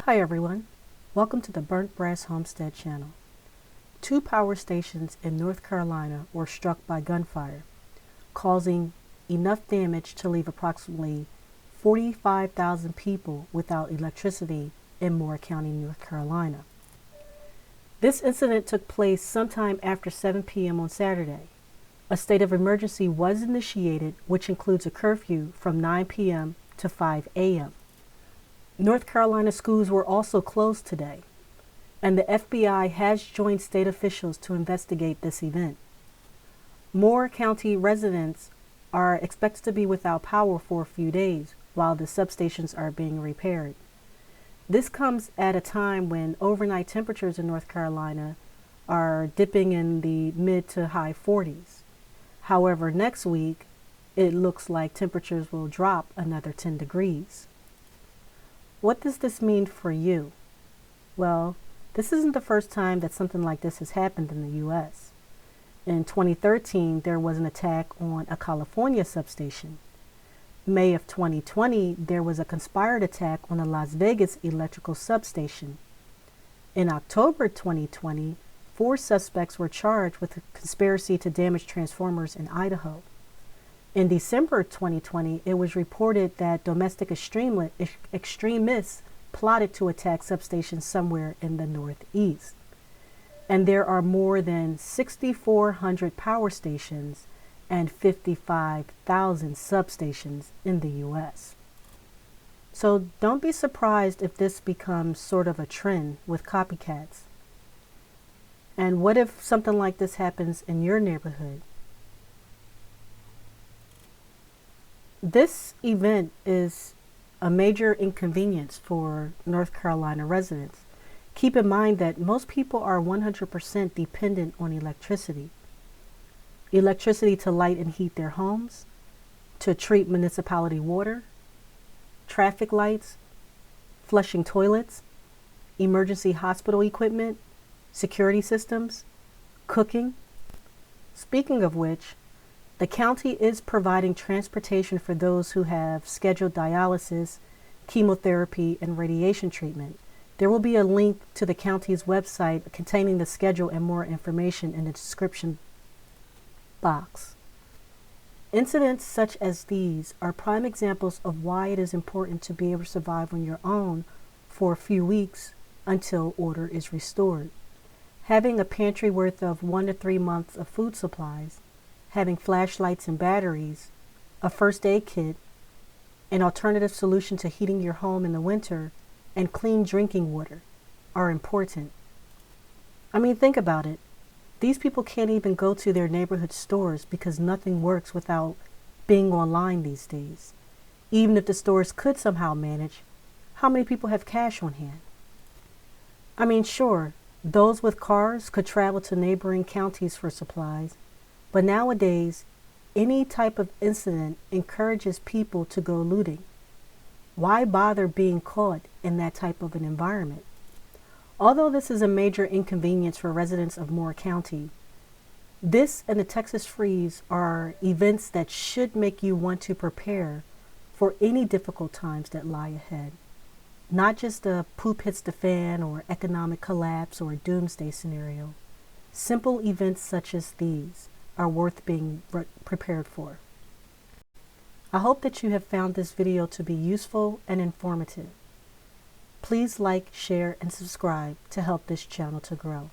Hi everyone, welcome to the Burnt Brass Homestead channel. 2 power stations in North Carolina were struck by gunfire, causing enough damage to leave approximately 45,000 people without electricity in Moore County, North Carolina. This incident took place sometime after 7 p.m. on Saturday. A state of emergency was initiated, which includes a curfew from 9 p.m. to 5 a.m. North Carolina schools were also closed today, and the FBI has joined state officials to investigate this event. Moore County residents are expected to be without power for a few days while the substations are being repaired. This comes at a time when overnight temperatures in North Carolina are dipping in the mid to high 40s. However, next week, it looks like temperatures will drop another 10 degrees. What does this mean for you? Well, this isn't the first time that something like this has happened in the U.S. In 2013, there was an attack on a California substation. May of 2020, there was a conspired attack on a Las Vegas electrical substation. In October 2020, 4 suspects were charged with a conspiracy to damage transformers in Idaho. In December 2020, it was reported that domestic extremists plotted to attack substations somewhere in the Northeast. And there are more than 6,400 power stations and 55,000 substations in the U.S. So don't be surprised if this becomes sort of a trend with copycats. And what if something like this happens in your neighborhood? This event is a major inconvenience for North Carolina residents. Keep in mind that most people are 100% dependent on electricity. Electricity to light and heat their homes, to treat municipality water, traffic lights, flushing toilets, emergency hospital equipment, security systems, cooking. Speaking of which, the county is providing transportation for those who have scheduled dialysis, chemotherapy, and radiation treatment. There will be a link to the county's website containing the schedule and more information in the description box. Incidents such as these are prime examples of why it is important to be able to survive on your own for a few weeks until order is restored. Having a pantry worth of 1 to 3 months of food supplies, having flashlights and batteries, a first aid kit, an alternative solution to heating your home in the winter, and clean drinking water are important. I mean, think about it. These people can't even go to their neighborhood stores because nothing works without being online these days. Even if the stores could somehow manage, how many people have cash on hand? I mean, sure, those with cars could travel to neighboring counties for supplies, but nowadays, any type of incident encourages people to go looting. Why bother being caught in that type of an environment? Although this is a major inconvenience for residents of Moore County, this and the Texas freeze are events that should make you want to prepare for any difficult times that lie ahead. Not just a poop hits the fan or economic collapse or a doomsday scenario. Simple events such as these are worth being prepared for. I hope that you have found this video to be useful and informative. Please like, share, and subscribe to help this channel to grow.